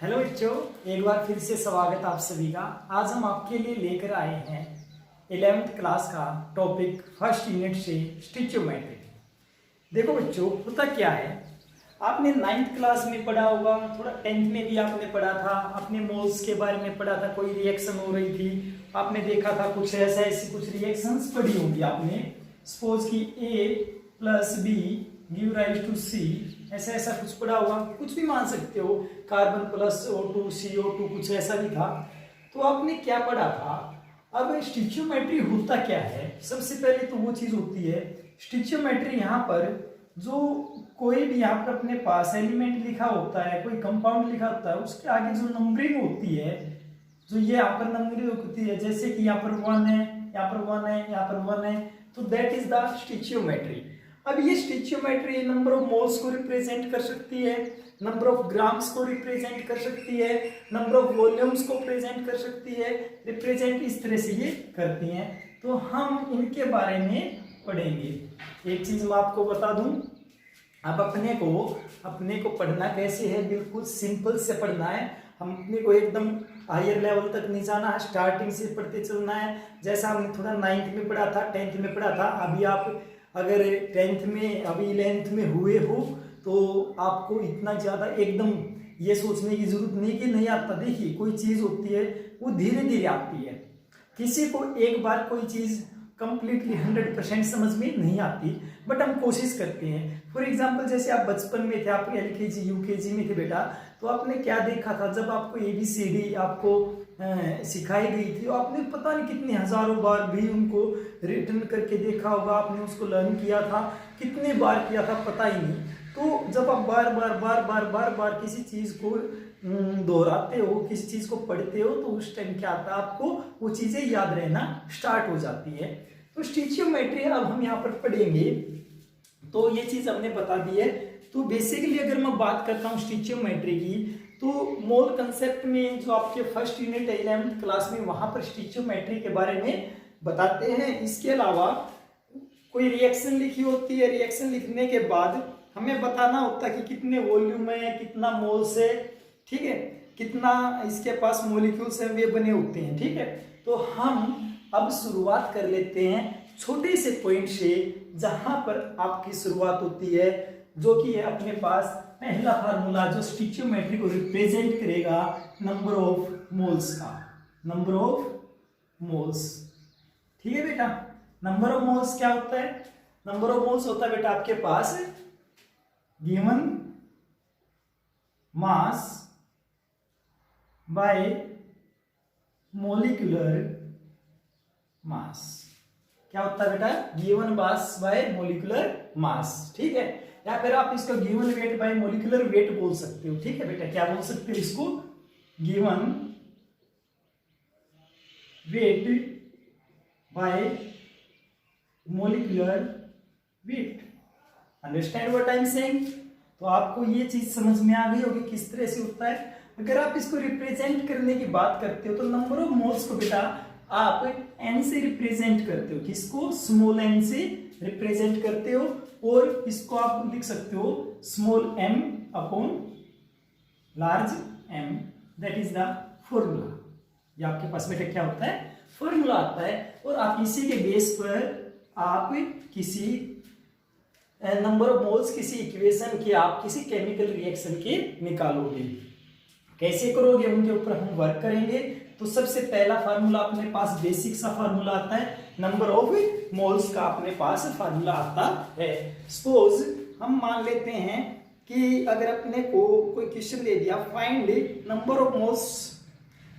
Hello बच्चों, एक बार फिर से स्वागत आप सभी का। आज हम आपके लिए लेकर आए हैं 11th क्लास का टॉपिक फर्स्ट यूनिट से स्टिचियोमेट्री। देखो बच्चों, होता क्या है, आपने 9th क्लास में पढ़ा होगा, थोड़ा 10th में भी आपने पढ़ा था, अपने मोल्स के बारे में पढ़ा था, कोई रिएक्शन हो रही थी, आपने देखा था कुछ ऐसी कुछ रिएक्शंस पढ़ी होंगी आपने। सपोज कि A plus B give rise to C, ऐसा कुछ पढ़ा होगा, कुछ भी मान सकते हो, कार्बन प्लस O2 CO2 कुछ ऐसा भी था। तो आपने क्या पढ़ा था। अब स्टिचियोमेट्री होता क्या है, सबसे पहले तो वो चीज होती है स्टिचियोमेट्री। यहाँ पर जो कोई भी यहाँ पर अपने पास एलिमेंट लिखा होता है, कोई कंपाउंड लिखा होता है, उसके आगे जो नंबरिंग होती है, जो ये यहाँ पर नंबरिंग होती है, जैसे कि यहाँ पर 1 है, यहाँ पर 1 है, यहाँ पर 1 है, तो दैट इज द स्टिचियोमेट्री। अब ये स्टिचियोमेट्री नंबर ऑफ मोल्स को रिप्रेजेंट कर सकती है, नंबर ऑफ ग्राम्स को रिप्रेजेंट कर सकती है, नंबर ऑफ वॉल्यूम्स को प्रेजेंट कर सकती है, रिप्रेजेंट इस तरह से ये करती हैं। तो हम इनके बारे में पढ़ेंगे। एक चीज मैं आपको बता दूं, अब अपने को पढ़ना कैसे है, बिल्कुल सिंपल से पढ़ना है। हम अपने को एकदम हायर लेवल तक नहीं जाना है, स्टार्टिंग से पढ़ते चलना है। जैसा हमने थोड़ा 9th में पढ़ा था, 10th में पढ़ा था, अभी आप अगर 10th में अभी 11th में हुए हो तो आपको इतना ज़्यादा एकदम ये सोचने की जरूरत नहीं कि नहीं आता। देखिए, कोई चीज़ होती है वो धीरे धीरे आती है। किसी को एक बार कोई चीज़ कंप्लीटली 100% समझ में नहीं आती, बट हम कोशिश करते हैं। फॉर एग्जाम्पल, जैसे आप बचपन में थे, आप LKG UKG में थे बेटा, तो आपने क्या देखा था, जब आपको ABCD आपको सिखाई गई थी, तो आपने पता नहीं कितने हजारों बार भी उनको रिटर्न करके देखा होगा, आपने उसको लर्न किया था, कितने बार किया था पता ही नहीं। तो जब आप बार बार किसी चीज़ को दोहराते हो, किसी चीज़ को पढ़ते हो, तो उस टाइम क्या आता है, आपको वो चीज़ें याद रहना स्टार्ट हो जाती है। तो स्टिचियोमेट्री अब हम यहाँ पर पढ़ेंगे, तो ये चीज़ हमने बता दी है। तो बेसिकली अगर मैं बात करता हूँ स्टिचियोमेट्री की, तो मोल कंसेप्ट में जो आपके फर्स्ट यूनिट 11th क्लास में, वहाँ पर स्टिचियोमेट्री के बारे में बताते हैं। इसके अलावा कोई रिएक्शन लिखी होती है, रिएक्शन लिखने के बाद हमें बताना होता है कि कितने वॉल्यूम है, कितना मोल्स है, ठीक है, कितना इसके पास मॉलिक्यूल्स हैं, वे बने होते हैं, ठीक है। तो हम अब शुरुआत कर लेते हैं छोटे से पॉइंट से, जहां पर आपकी शुरुआत होती है, जो कि है अपने पास पहला फार्मूला जो स्टिचियोमेट्री को रिप्रेजेंट करेगा, नंबर ऑफ मोल्स का, नंबर ऑफ मोल्स। ठीक है बेटा, नंबर ऑफ मोल्स क्या होता है, नंबर ऑफ मोल्स होता है बेटा आपके पास given mass by molecular mass. क्या होता है बेटा, given mass by molecular mass, ठीक है। या फिर आप इसको given weight by molecular weight बोल सकते हो, ठीक है बेटा। क्या बोल सकते हो इसको, given weight by molecular wait. Understand what I am saying. तो आपको ये चीज समझ में आ गई होगी किस तरह से होता है। अगर आप इसको रिप्रेजेंट करने की बात करते हो, तो नंबर ऑफ मोल्स को बेटा आप n से रिप्रेजेंट करते हो, किसको, स्मॉल n से रिप्रेजेंट करते हो, और इसको आप लिख सकते हो small m upon large m, that is the formula. ये आपके पास बेटा क्या होता है, फॉर्मूला आता है, और आप इसी के बेस पर आप किसी नंबर ऑफ मोल्स, किसी इक्वेशन के, आप किसी केमिकल रिएक्शन के निकालोगे। कैसे करोगे, उनके ऊपर हम वर्क करेंगे। तो सबसे पहला फार्मूला अपने पास बेसिक सा फार्मूला आता है, नंबर ऑफ मोल्स का अपने पास फार्मूला आता है। सपोज हम मान लेते हैं कि अगर अपने को कोई क्वेश्चन दे दिया, find number of moles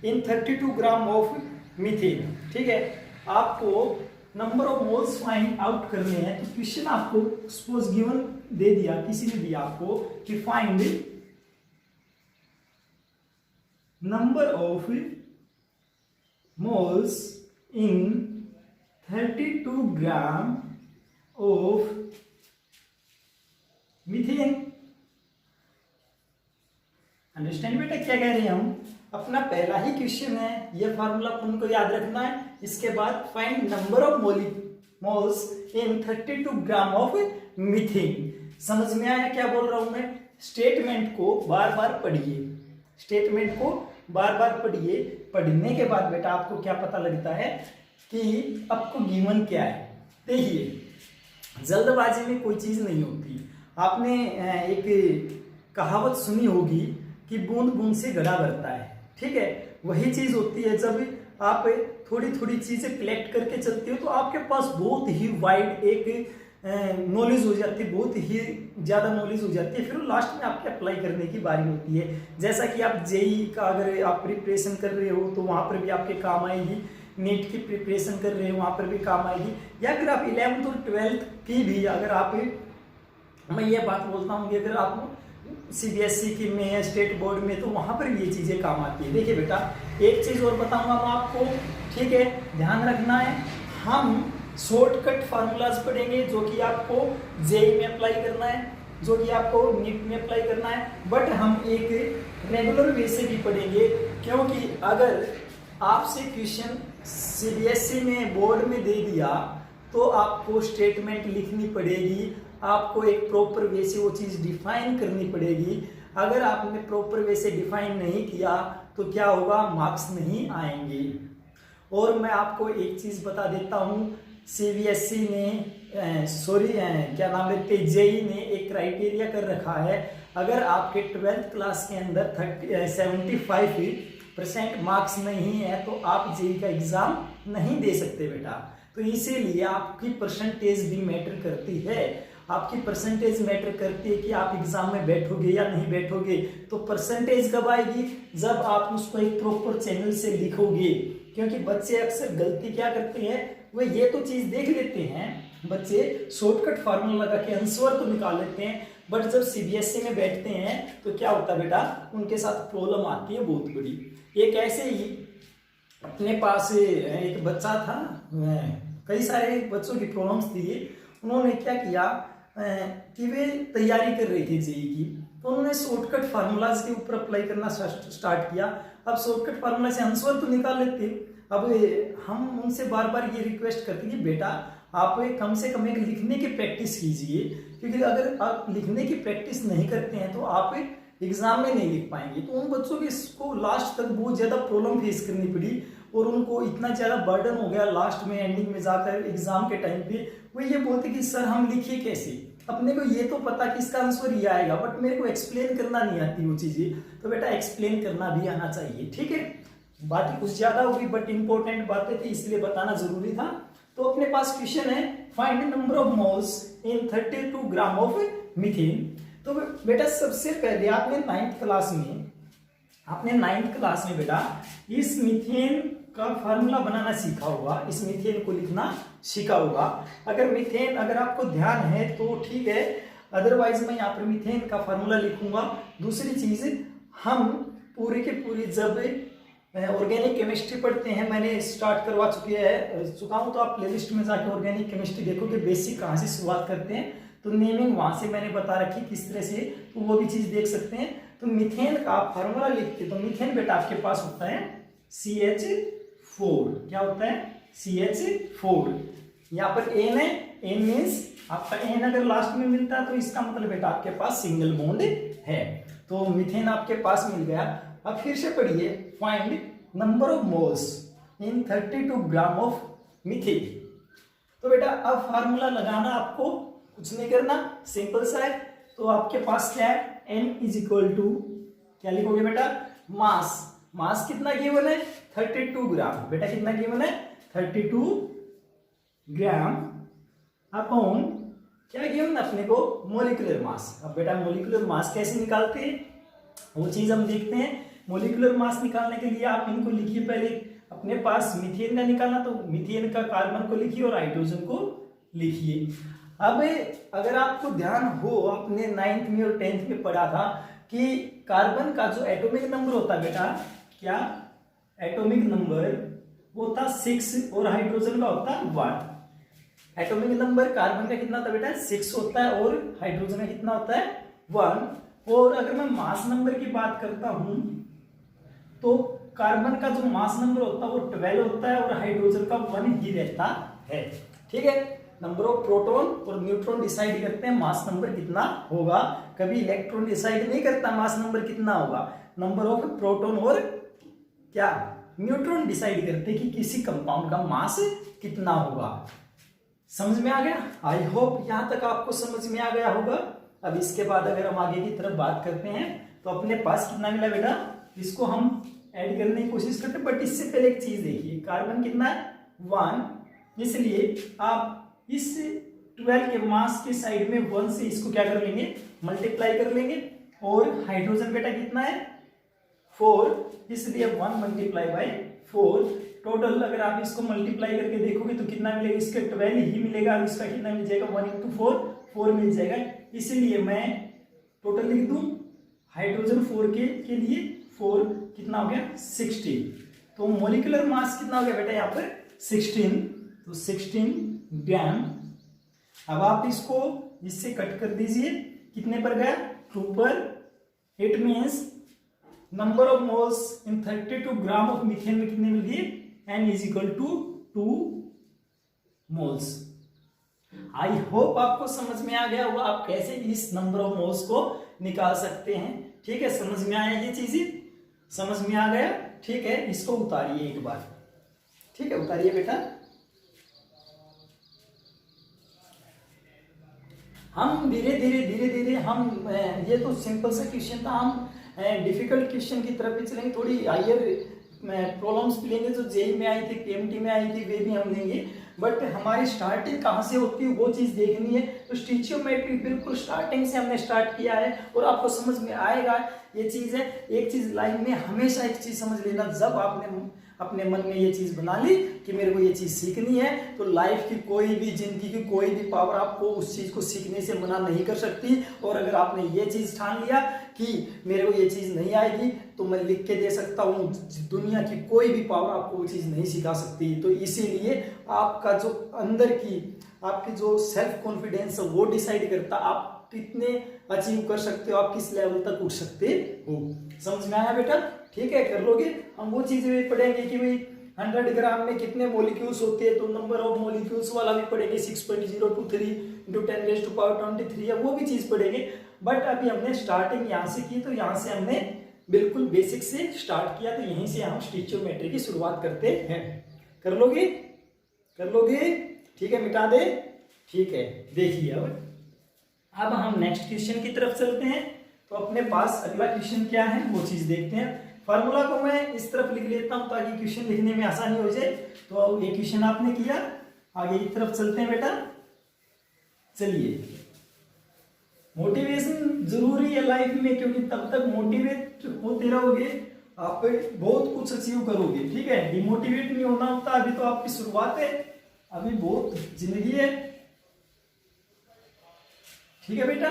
in 32 gram of methane, ठीक है। आपको number of moles find out करने हैं। तो क्वेश्चन आपको सपोज गिवन दे दिया, किसी ने दिया आपको कि find number of moles in 32 gram of methane. Understand बेटा क्या कह रहे हैं हम, अपना पहला ही क्वेश्चन है, ये फार्मूला उनको याद रखना है। इसके बाद find number of moles in 32 gram of methane. समझ में आया क्या बोल रहा हूं मैं, स्टेटमेंट को बार बार पढ़िए, स्टेटमेंट को बार बार पढ़िए। पढ़ने के बाद बेटा आपको क्या पता लगता है कि आपको गिवन क्या है। देखिए जल्दबाजी में कोई चीज नहीं होती। आपने एक कहावत सुनी होगी कि बूंद बूंद से घड़ा भरता है, ठीक है। वही चीज होती है जब आप थोड़ी थोड़ी चीजें कलेक्ट करके चलते हो तो आपके पास बहुत ही वाइड एक नॉलेज हो जाती है, बहुत ही ज़्यादा नॉलेज हो जाती है। फिर लास्ट में आपके अप्लाई करने की बारी होती है। जैसा कि आप जेई का अगर आप प्रिपरेशन कर रहे हो तो वहाँ पर भी आपके काम आएगी, नीट की प्रिपरेशन कर रहे हो वहाँ पर भी काम आएगी, या फिर आप 11th और 12th की भी अगर आप, मैं ये बात बोलता हूँ कि अगर आप सीबीएसई की में है, स्टेट बोर्ड में, तो वहाँ पर भी ये चीज़ें काम आती है। देखिए बेटा एक चीज़ और बताऊँगा मैं आपको, ठीक है, ध्यान रखना है। हम शॉर्टकट फार्मूलाज पढ़ेंगे जो कि आपको जेई में अप्लाई करना है, जो कि आपको नीट में अप्लाई करना है, बट हम एक रेगुलर वे से भी पढ़ेंगे। क्योंकि अगर आपसे क्वेश्चन सीबीएसई में बोर्ड में दे दिया तो आपको स्टेटमेंट लिखनी पड़ेगी, आपको एक प्रॉपर वे से वो चीज़ डिफाइन करनी पड़ेगी। अगर आपने प्रॉपर वे से डिफाइन नहीं किया तो क्या होगा, मार्क्स नहीं आएंगे। और मैं आपको एक चीज़ बता देता हूँ, सीबीएसई ने क्या नाम लेते, जेई ने एक क्राइटेरिया कर रखा है, अगर आपके 12th क्लास के अंदर 75% मार्क्स नहीं है तो आप जेई का एग्ज़ाम नहीं दे सकते बेटा। तो इसीलिए आपकी परसेंटेज भी मैटर करती है। आपकी परसेंटेज मैटर करती है कि आप एग्जाम में बैठोगे या नहीं बैठोगे। तो परसेंटेज कब आएगी, जब आप उसको एक प्रॉपर चैनल से लिखोगे। क्योंकि बच्चे अक्सर गलती क्या करते हैं, वो ये तो चीज देख लेते हैं, बच्चे शॉर्टकट फार्मूला लगा के आंसर तो निकाल लेते हैं, बट जब सीबीएसई में बैठते हैं तो क्या होता है बेटा, उनके साथ प्रॉब्लम आती है बहुत बड़ी। एक ऐसे ही अपने पास एक बच्चा था, कई सारे बच्चों की प्रॉब्लम्स थी। उन्होंने क्या किया कि वे तैयारी कर रही थी जेई की, तो उन्होंने शॉर्टकट फार्मूलाज के ऊपर अप्लाई करना स्टार्ट किया। अब शॉर्टकट फार्मूला से आंसर तो निकाल लेते, अब हम उनसे बार बार ये रिक्वेस्ट करते कि बेटा आप कम से कम एक लिखने की प्रैक्टिस कीजिए, क्योंकि अगर आप लिखने की प्रैक्टिस नहीं करते हैं तो आप एग्जाम में नहीं लिख पाएंगे। तो उन बच्चों की इसको लास्ट तक बहुत ज़्यादा प्रॉब्लम फेस करनी पड़ी और उनको इतना ज़्यादा बर्डन हो गया लास्ट में, एंडिंग में जाकर एग्जाम के टाइम पे वो ये बोलते कि सर हम लिखिए कैसे, अपने को ये तो पता कि इसका आंसर ये आएगा, बट मेरे को एक्सप्लेन करना नहीं आती वो चीज़ें। तो बेटा एक्सप्लेन करना भी आना चाहिए, ठीक है। बातें कुछ ज़्यादा होगी बट इंपॉर्टेंट बातें थी इसलिए बताना जरूरी था। तो अपने पास क्वेश्चन है, find number of moles in 32 gram of methane. तो बेटा सबसे पहले आपने 9th क्लास में बेटा इस मीथेन का फार्मूला बनाना सीखा होगा, इस मीथेन को लिखना सीखा होगा। अगर मीथेन अगर आपको ध्यान है तो ठीक है, अदरवाइज मैं यहाँ पर मीथेन का फार्मूला लिखूंगा। दूसरी चीज, हम पूरी के पूरी जब ऑर्गेनिक केमिस्ट्री पढ़ते हैं, मैंने स्टार्ट करवा चुका हूँ, तो आप प्लेलिस्ट में जाकर ऑर्गेनिक केमिस्ट्री देखोगे बेसिक कहाँ से शुरुआत करते हैं, तो नेमिंग वहाँ से मैंने बता रखी किस तरह से, तो वो भी चीज़ देख सकते हैं। तो मीथेन का आप फार्मूला लिखते तो मीथेन बेटा आपके पास होता है CH4। क्या होता है, CH4। यहाँ पर N है, N मीन्स आपका N अगर लास्ट में मिलता है तो इसका मतलब बेटा आपके पास सिंगल बॉन्ड है। तो मीथेन आपके पास मिल गया। अब फिर से पढ़िए, find number of moles in 32 gram of methane. तो बेटा अब फार्मूला लगाना आपको कुछ नहीं करना, सिंपल सा है। तो आपके पास क्या है, N इज इक्वल टू क्या लिखोगे बेटा, मास कितना गिवन है, 32 ग्राम। बेटा कितना गिवन है, 32 ग्राम अपॉन क्या गिवन अपने को, मोलिकुलर मास। अब बेटा मोलिकुलर मास कैसे निकालते हैं वो चीज हम देखते हैं। मोलिकुलर मास निकालने के लिए आप इनको लिखिए, पहले अपने पास मीथेन का निकालना तो मीथेन का कार्बन को लिखिए और हाइड्रोजन को लिखिए। अब अगर आपको ध्यान हो, आपने 9th में और 10th में पढ़ा था कि कार्बन का जो एटॉमिक नंबर होता है बेटा, क्या एटॉमिक नंबर वो होता 6 और हाइड्रोजन का होता 1। एटॉमिक नंबर कार्बन का कितना होता है बेटा, 6 होता है और हाइड्रोजन का कितना होता है, 1। और अगर मैं मास नंबर की बात करता हूं तो कार्बन का जो मास नंबर होता है वो 12 होता है और हाइड्रोजन का 1 ही रहता है, ठीक है। नंबर ऑफ प्रोटॉन और न्यूट्रॉन डिसाइड करते हैं मास नंबर कितना होगा, कभी इलेक्ट्रॉन डिसाइड नहीं करता मास नंबर कितना होगा। नंबर ऑफ प्रोटॉन और क्या न्यूट्रॉन डिसाइड करते हैं कि किसी कंपाउंड का मास कितना होगा। समझ में आ गया? आई होप यहां तक आपको समझ में आ गया होगा। अब इसके बाद अगर हम आगे की तरफ बात करते हैं तो अपने पास कितना मिला बेटा, इसको हम ऐड करने की कोशिश करते हैं, बट इससे पहले एक चीज देखिए, कार्बन कितना है 1, इसलिए आप इस 12 के मास के साइड में 1 से इसको क्या कर लेंगे, मल्टीप्लाई कर लेंगे। और हाइड्रोजन बेटा कितना है 4, इसलिए 1 मल्टीप्लाई बाई 4। टोटल अगर आप इसको मल्टीप्लाई करके देखोगे तो कितना मिलेगा, इसका 12 ही मिलेगा और इसका कितना मिल जाएगा 1 into 4 मिल जाएगा। इसलिए मैं टोटल लिख दूं हाइड्रोजन 4 के लिए 4 कितना हो गया 16। तो मोलिकुलर मास कितना हो गया बेटा यहाँ पर 16, तो 16 ग्राम। अब आप इसको इससे कट कर दीजिए, कितने पर गया 2 पर। It means number of moles in 32 gram of methane में कितने मिल गए, n is equal to 2 moles. I hope आपको समझ में आ गया होगा आप कैसे इस नंबर ऑफ मोल्स को निकाल सकते हैं। ठीक है, समझ में आया, ये चीजें समझ में आ गया। ठीक है, इसको उतारिए एक बार। ठीक है, उतारिए बेटा। हम धीरे धीरे हम ये तो सिंपल सा क्वेश्चन था, हम डिफिकल्ट क्वेश्चन की तरफ भी चलेंगे, थोड़ी हायर प्रॉब्लम्स भी लेंगे जो जेई में आई थी, केएमटी में आई थी, वे भी हम लेंगे। बट हमारी स्टार्टिंग कहाँ से होती है वो चीज देखनी है। तो स्टिचियोमेट्री बिल्कुल स्टार्टिंग से हमने स्टार्ट किया है और आपको समझ में आएगा ये चीज है। एक चीज लाइफ में हमेशा एक चीज समझ लेना, जब आपने अपने मन में ये चीज बना ली कि मेरे को ये चीज सीखनी है, तो लाइफ की कोई भी, जिंदगी की कोई भी पावर आपको उस चीज को सीखने से मना नहीं कर सकती। और अगर आपने ये चीज ठान लिया कि मेरे को ये चीज नहीं आएगी, तो मैं लिख के दे सकता हूँ दुनिया की कोई भी पावर आपको वो चीज नहीं सिखा सकती। तो इसीलिए आपका जो अंदर की आपकी जो सेल्फ कॉन्फिडेंस है वो डिसाइड करता आप कितने अचीव कर सकते हो, आप किस लेवल तक उठ सकते हो। समझ में आया बेटा? ठीक है, कर लोगे। हम वो चीजें भी पढ़ेंगे कि भाई 100 ग्राम में कितने मॉलिक्यूल्स होते हैं, तो नंबर ऑफ मॉलिक्यूल्स वाला भी पढ़ेंगे, 6.023 × 10⁻23 है, वो भी चीज पढ़ेंगे। बट अभी हमने स्टार्टिंग यहाँ से की, तो यहाँ से हमने बिल्कुल बेसिक से स्टार्ट किया, तो यहीं से हम स्टिचियोमेट्री की शुरुआत करते हैं। कर लोगे? कर लोगे? ठीक है, मिटा दे। ठीक है, देखिए अब हम नेक्स्ट क्वेश्चन की तरफ चलते हैं। तो अपने पास अगला क्वेश्चन क्या है वो चीज देखते हैं। फॉर्मूला को मैं इस तरफ लिख लेता हूं ताकि क्वेश्चन लिखने में आसानी हो जाए। तो ये क्वेश्चन आपने किया, आगे की तरफ चलते हैं बेटा। चलिए, मोटिवेशन जरूरी है लाइफ में, क्योंकि तब तक मोटिवेट होते रहोगे आप बहुत कुछ अचीव करोगे। ठीक है, डिमोटिवेट नहीं होना होता। अभी तो आपकी शुरुआत है, अभी बहुत जिंदगी है। ठीक है बेटा,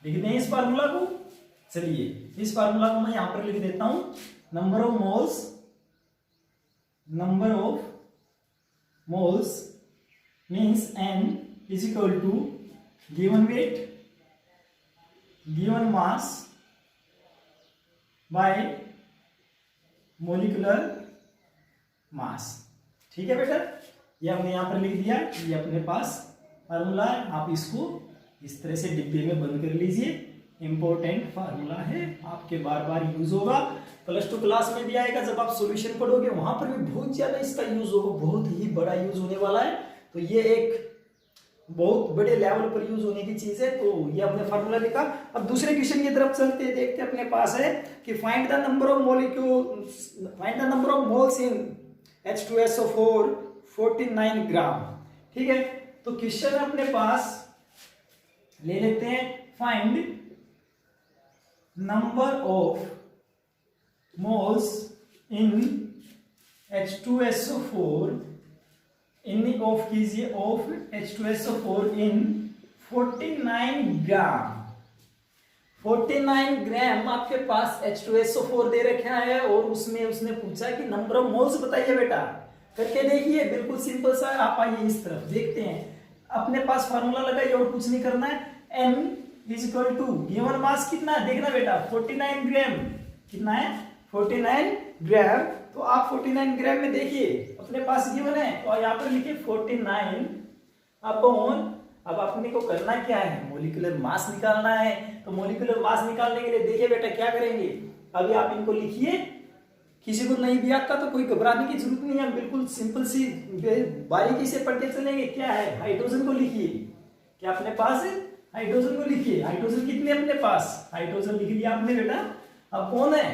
लिख दें इस फार्मूला को। चलिए, इस फार्मूला को मैं यहां पर लिख देता हूं। Number of moles means n is equal to given weight, given mass by molecular mass. ठीक है बेटा, ये हमने यहां पर लिख दिया। ये अपने पास फार्मूला है, आप इसको इस तरह से डिब्बे में बंद कर लीजिए। इंपॉर्टेंट फार्मूला है, आपके बार बार यूज होगा। प्लस 2 क्लास में भी आएगा, जब आप सॉल्यूशन पढ़ोगे वहां पर भी बहुत ज्यादा इसका यूज होगा, बहुत ही बड़ा यूज होने वाला है। तो ये एक बहुत बड़े लेवल पर यूज होने की चीज है। तो ये हमने फार्मूला लिखा। अब दूसरे क्वेश्चन की तरफ चलते हैं, देखते हैं। अपने पास है कि find the number of moles in H2SO4 49 ग्राम। ठीक है, तो क्वेश्चन अपने पास ले लेते हैं, find number of moles in H2SO4 in of कीजिए ऑफ H2SO4 इन 49 ग्राम। 49 ग्राम आपके पास H2SO4 दे रखा है और उसमें उसने पूछा कि नंबर ऑफ मोल्स बताइए बेटा। करके देखिए, बिल्कुल सिंपल सा। आप आइए इस तरफ, देखते हैं। अपने पास फार्मूला लगाइए और कुछ नहीं करना है। n is equal to given mass कितना है देखना बेटा, 49 ग्राम। कितना है 49 ग्राम। तो आप 49 ग्राम में देखिए अपने पास गिवन है, और यहाँ पर लिखिए 49 अपॉन। अब अपने को करना क्या है, मोलिकुलर मास निकालना है। तो मोलिकुलर मास निकालने के लिए देखिए बेटा क्या करेंगे, अभी आप इनको लिखिए, किसी को नहीं भी आता तो कोई घबराने की जरूरत नहीं है, बिल्कुल सिंपल सी बारीकी से पढ़ के चलेंगे। क्या है, हाइड्रोजन को लिखिए, क्या अपने पास है, हाइड्रोजन को लिखिए। हाइड्रोजन कितने अपने पास, हाइड्रोजन लिख लिया आपने बेटा। अब कौन है,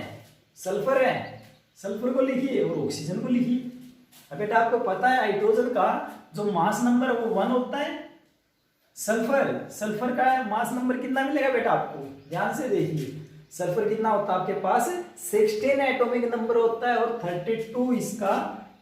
सल्फर है, सल्फर को लिखिए और ऑक्सीजन को लिखिए। अब बेटा आपको पता है हाइड्रोजन का जो मास नंबर वो 1 होता है, सल्फर का मास नंबर कितना मिलेगा बेटा आपको, ध्यान से देखिए। सल्फर कितना होता है आपके पास, 16 एटॉमिक नंबर होता है और 32 इसका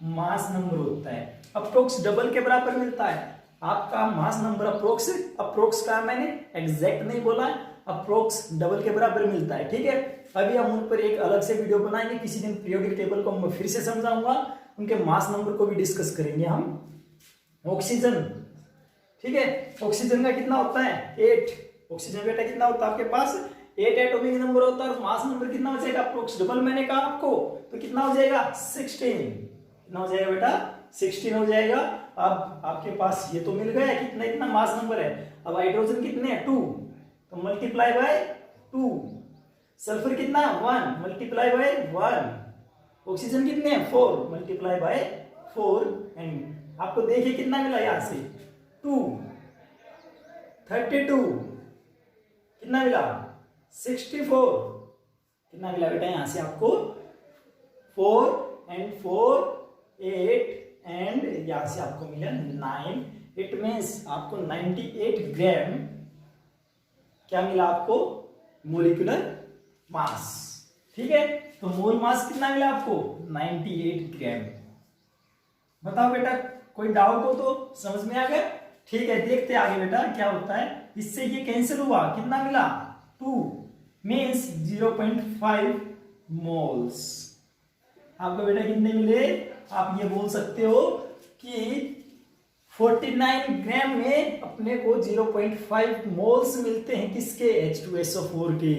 मास नंबर होता है। अप्रोक्स डबल के बराबर मिलता है आपका मास नंबर। अप्रोक्स का मैंने एग्जैक्ट नहीं बोला, अप्रोक्स डबल के बराबर मिलता है, ठीक है। अभी हम उन पर एक अलग से वीडियो बनाएंगे, किसी दिन पीरियोडिक टेबल को मैं फिर से समझाऊंगा, उनके मास नंबर को भी डिस्कस करेंगे हम। ऑक्सीजन, ठीक है, ऑक्सीजन का कितना होता है 8। ऑक्सीजन बेटा कितना होता है आपके पास 8 एटॉमिक नंबर होता है और मास नंबर कितना हो जाएगा, अप्रोक्स डबल मैंने कहा आपको, तो कितना हो जाएगा 16। कितना हो जाएगा बेटा 16 हो जाएगा। अब आपके पास ये तो मिल गया कितना इतना मास नंबर है। अब हाइड्रोजन कितने हैं 2, तो मल्टीप्लाई बाय 2। सल्फर कितना 1, मल्टीप्लाई बाय 1। ऑक्सीजन कितने हैं 4, मल्टीप्लाई बाय 4। एंड आपको देखिए कितना मिला यहां से 2, 32 कितना मिला 64। कितना मिला बेटा यहां से आपको 4 एंड 4 8 एंड यहां से आपको मिला 9। इट मीन्स आपको 98 ग्राम क्या मिला आपको, मोलिकुलर मास, ठीक है। तो मोल मास कितना मिला आपको 98 ग्राम। बताओ बेटा कोई डाउट हो तो समझ में आ गया, ठीक है। देखते आगे बेटा क्या होता है। इससे ये कैंसिल हुआ, कितना मिला 2 मीन्स 0.5 मोल्स। आपको बेटा कितने मिले, आप ये बोल सकते हो कि 49 ग्राम में अपने को 0.5 मोल्स मिलते हैं, किसके H2SO4 के।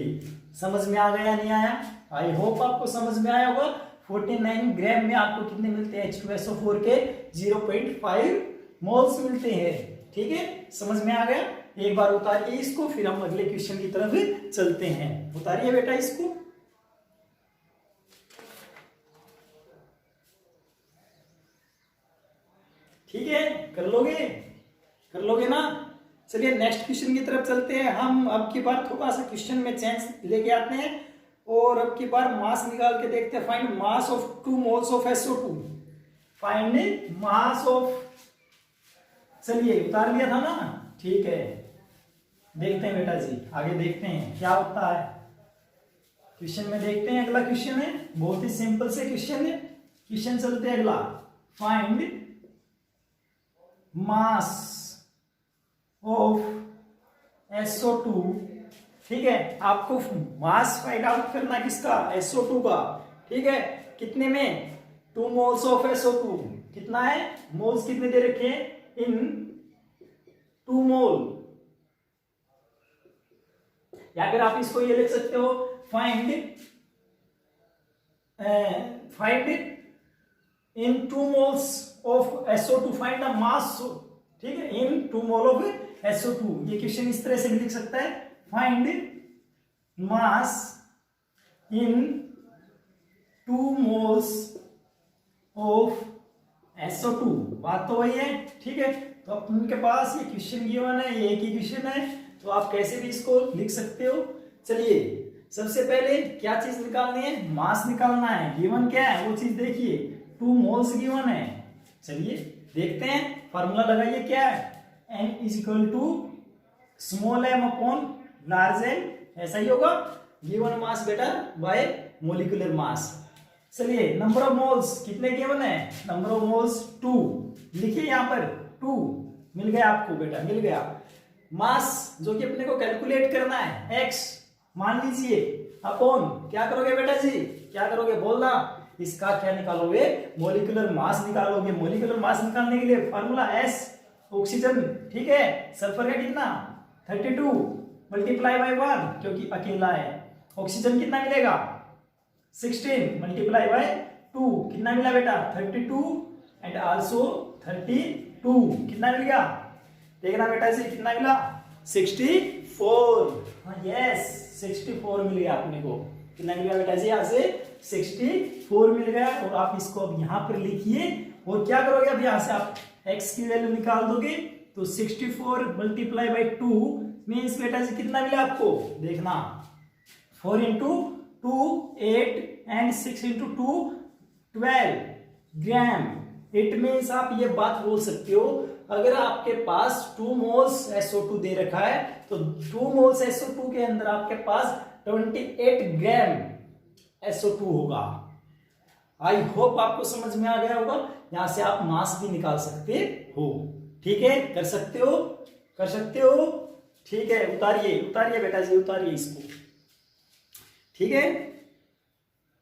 समझ में आ गया नहीं आया, आई होप आपको समझ में आया होगा। 49 ग्राम में आपको कितने मिलते हैं H2SO4 के 0.5 मोल्स मिलते हैं, ठीक है। समझ में आ गया। एक बार उतारिए इसको, फिर हम अगले क्वेश्चन की तरफ चलते हैं। उतारिए बेटा इसको। ठीक है, कर लोगे ना। चलिए नेक्स्ट क्वेश्चन की तरफ चलते हैं। हम अब की बार थोड़ा सा क्वेश्चन में चेंज लेके आते हैं और अब की बार मास निकाल के देखते हैं। Find mass of 2 moles of SO2। Find mass of, चलिए उतार लिया था ना, ठीक है। देखते हैं बेटा जी, आगे देखते हैं क्या होता है। क्वेश्चन में देखते हैं, अगला क्वेश्चन है, बहुत ही सिंपल से क्वेश्चन है। क्वेश्चन चलते हैं अगला। फाइंड मास ऑफ SO2, ठीक है। आपको मास फाइंड आउट करना किसका, SO2 का, ठीक है। कितने में 2 मोल्स ऑफ SO2, कितना है मोल्स कितने दे रखे हैं इन 2 मोल, या फिर आप इसको ये लिख सकते हो find in 2 moles of SO2 find the mass, ठीक है, इन 2 mole of SO2। ये क्वेश्चन इस तरह से भी लिख सकता है, find mass in 2 moles of SO2। बात तो वही है, ठीक है। तो अब उनके पास ये क्वेश्चन गिवन है, ये एक ही क्वेश्चन है, तो आप कैसे भी इसको लिख सकते हो। चलिए सबसे पहले क्या चीज निकालनी है, मास निकालना है। गिवन क्या है वो चीज देखिए, 2 मोल्स गिवन है। चलिए देखते हैं, फॉर्मूला लगाइए, क्या है N is equal to small m upon large m, ऐसा ही होगा। गिवन मास बेटा बाय मोलिकुलर मास। चलिए नंबर ऑफ मोल्स कितने गिवन है, नंबर ऑफ मोल्स 2 लिखिए यहाँ पर 2 मिल गया आपको बेटा, मिल गया। मास जो कि अपने को कैलकुलेट करना है x मान लीजिए अपॉन क्या करोगे बेटा जी, क्या करोगे बोलना, इसका क्या निकालोगे, मोलिकुलर मास निकालोगे। मोलिकुलर मास निकालने के लिए फार्मूला S, ऑक्सीजन, ठीक है। सल्फर का कितना 32 मल्टीप्लाई बाय 1 क्योंकि अकेला है। ऑक्सीजन कितना मिलेगा 16 मल्टीप्लाई बाय 2, कितना मिला बेटा 32 एंड आल्सो 32, कितना मिल गया देखना बेटा जी, कितना मिला 64। हाँ यस 64 मिल गया अपने को, कितना मिल गया बेटा जी, यहाँ से 64 मिल गया। और आप इसको अब यहाँ पर लिखिए और क्या करोगे, अब यहाँ से आप x की वैल्यू निकाल दोगे तो 64 मल्टीप्लाई बाई 2 मीन्स बेटा जी कितना मिला आपको, देखना 4 into 2 8 and 6 into 2 12 gram. It means आप ये बात बोल सकते हो, अगर आपके पास 2 मोल्स SO2 दे रखा है तो 2 मोल्स SO2 के अंदर आपके पास 28 ग्राम SO2 होगा। आई होप आपको समझ में आ गया होगा। यहां से आप मास भी निकाल सकते हो, ठीक है, कर सकते हो, कर सकते हो, ठीक है। उतारिए उतारिए बेटा जी, उतारिए इसको, ठीक है।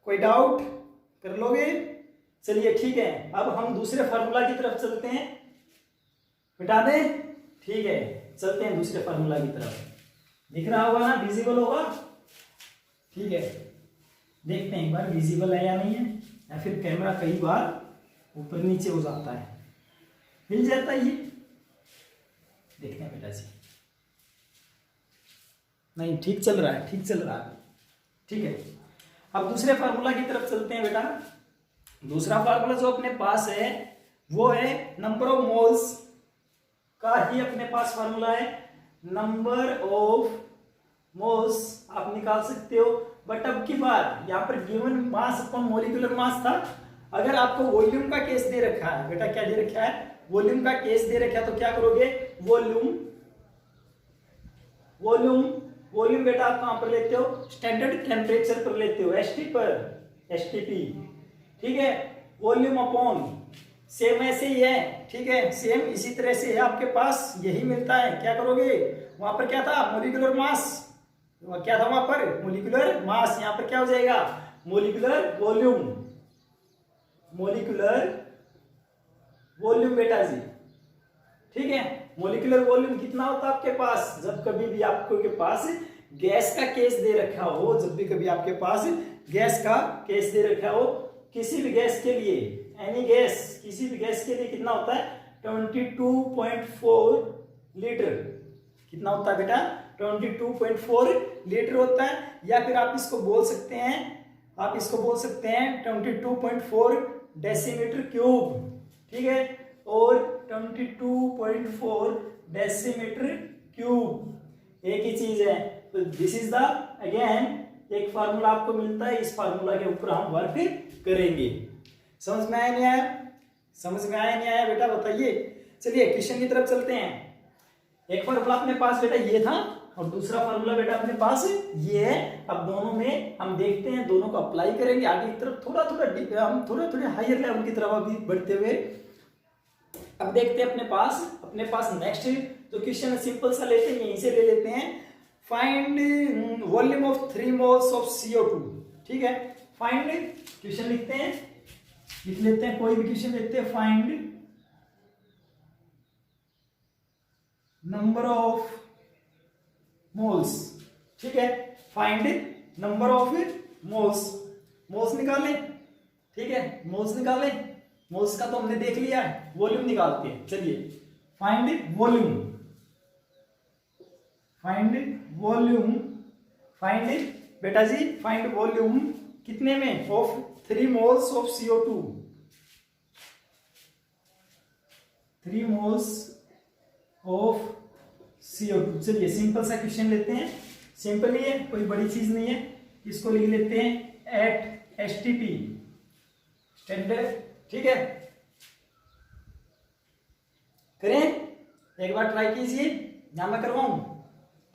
कोई डाउट कर लोगे, चलिए ठीक है। अब हम दूसरे फार्मूला की तरफ चलते हैं, मिटा दें, ठीक है, चलते हैं दूसरे फार्मूला की तरफ। दिख रहा होगा ना, विजिबल होगा, ठीक है। देखते हैं एक बार विजिबल है या नहीं है, या फिर कैमरा कई बार ऊपर नीचे हो जाता है, हिल जाता है ये, देखते हैं बेटा जी। नहीं, ठीक चल रहा है, ठीक चल रहा है, ठीक है। अब दूसरे फार्मूला की तरफ चलते हैं बेटा। दूसरा फार्मूला जो अपने पास है वो है नंबर ऑफ मोल्स का ही अपने पास फार्मूला है। नंबर ऑफ मोल्स आप निकाल सकते हो, बट अब की बार यहाँ पर given mass upon molecular mass था। अगर आपको वॉल्यूम का केस दे रखा है बेटा, क्या दे रखा है, वॉल्यूम का केस दे रखा है, तो क्या करोगे, वॉल्यूम वॉल्यूम वॉल्यूम बेटा आप कहां पर लेते हो, स्टैंडर्ड टेम्परेचर पर लेते हो, एसटी पर, एसटीपी, ठीक है। वॉल्यूम अपॉन सेम ऐसे ही है, ठीक है, सेम इसी तरह से है आपके पास, यही मिलता है। क्या करोगे, वहां पर क्या था, मॉलिक्यूलर मास, क्या था वहां पर, मॉलिक्यूलर मास, यहां पर क्या हो जाएगा, मॉलिक्यूलर वॉल्यूम, मॉलिक्यूलर वॉल्यूम बेटा जी, ठीक है। मॉलिक्यूलर वॉल्यूम कितना होता है आपके पास, जब कभी भी आपको के पास गैस का केस दे रखा हो, जब भी कभी आपके पास गैस का केस दे रखा हो, किसी भी गैस के लिए, एनी गैस, किसी भी गैस के लिए कितना होता है, 22.4 लीटर, कितना होता है बेटा, 22.4 लीटर होता है। या फिर आप इसको बोल सकते हैं, आप इसको बोल सकते हैं 22.4 डेसीमीटर क्यूब, ठीक है, और 22.4 डेसीमीटर क्यूब एक ही चीज है। तो दिस इज द अगेन एक फार्मूला आपको मिलता है, इस फार्मूला के ऊपर हम वर्क करेंगे। समझ में आया नहीं आया, समझ में आया नहीं आया बेटा, बताइए। चलिए क्वेश्चन की तरफ चलते हैं। एक फार्मूला अपने पास बेटा ये था और दूसरा फार्मूला बेटा अपने पास ये है। अब दोनों में हम देखते हैं, दोनों को अप्लाई करेंगे आगे की तरफ, थोड़ा थोड़ा हम थोड़े हायर लेवल की तरफ अभी बढ़ते हुए। अब देखते हैं अपने पास नेक्स्ट जो क्वेश्चन है, सिंपल सा लेते हैं, यहीं से ले लेते हैं। Find volume of 3 moles of CO2, ठीक है। फाइंड, क्वेश्चन लिखते हैं, लिख लेते हैं, कोई भी क्वेश्चन लिखते हैं। फाइंड नंबर ऑफ मोल्स, ठीक है, find number of moles, moles निकालें, ठीक है, मोल्स निकालें। मोल्स का तो हमने देख लिया है, वॉल्यूम निकालते हैं। चलिए find volume, find volume, find बेटा जी, फाइंड वॉल्यूम कितने में, of 3 moles of CO2, 3 moles of CO2। चलिए सिंपल सा क्वेश्चन लेते हैं, सिंपल ही है, कोई बड़ी चीज नहीं है। इसको लिख लेते हैं एट STP स्टैंडर्ड, ठीक है। करें एक बार, ट्राई कीजिए, यहां मैं करवाऊं,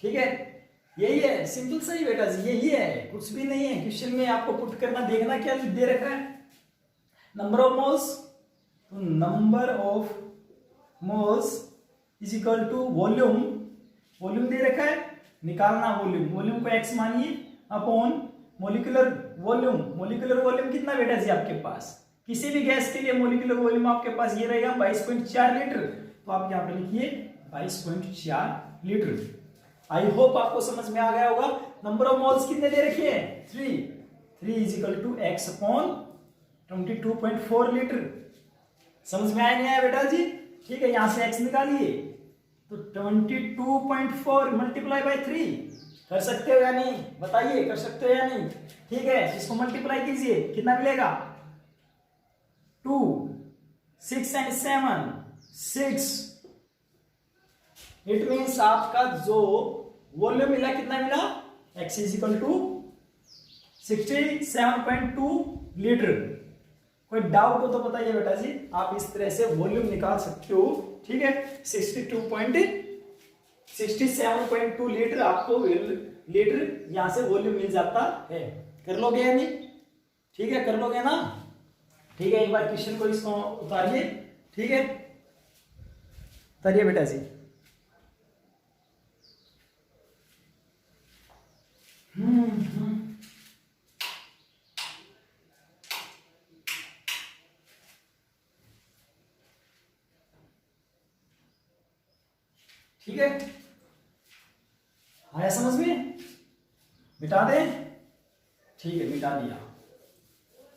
ठीक है। यही है, सिंपल सा ही बेटा जी, यही है, कुछ भी नहीं है। क्वेश्चन में आपको पुट करना, देखना क्या दे रखा है, नंबर ऑफ मोल्स, तो number of moles is equal to volume, volume दे रखा है, निकालना वॉल्यूम, वॉल्यूम को x मानिए upon molecular volume. Molecular volume कितना बेटा जी आपके पास, किसी भी गैस के लिए मॉलिक्यूलर वॉल्यूम आपके पास ये रहेगा 22.4 लीटर, तो आप यहाँ पे लिखिए 22.4 लीटर। आई होप आपको समझ में आ गया होगा। नंबर ऑफ मोल्स कितने दे रखे हैं, 3 is equal to x upon 22.4 litre. समझ में आया नहीं आया बेटा जी, ठीक है। यहां से x निकालिए, तो 22.4 मल्टीप्लाई बाई 3, कर सकते हो या नहीं, बताइए कर सकते हो या नहीं। ठीक है, इसको मल्टीप्लाई कीजिए, कितना मिलेगा 2, 6 एंड 7 6। इट मीन्स आपका जो वॉल्यूम मिला कितना मिला, x is equal to 67.2 litre. कोई डाउट हो तो बताइए बेटा जी, आप इस तरह से वॉल्यूम निकाल सकते हो। ठीक है, 67.2 लीटर आपको लीटर यहां से वॉल्यूम मिल जाता है। कर लोगे या नहीं, ठीक है कर लोगे ना। ठीक है, एक बार क्वेश्चन को इसको उतारिए। ठीक है, उतारिए बेटा जी। ठीक है, आया समझ में, मिटा दे। ठीक है, मिटा दिया,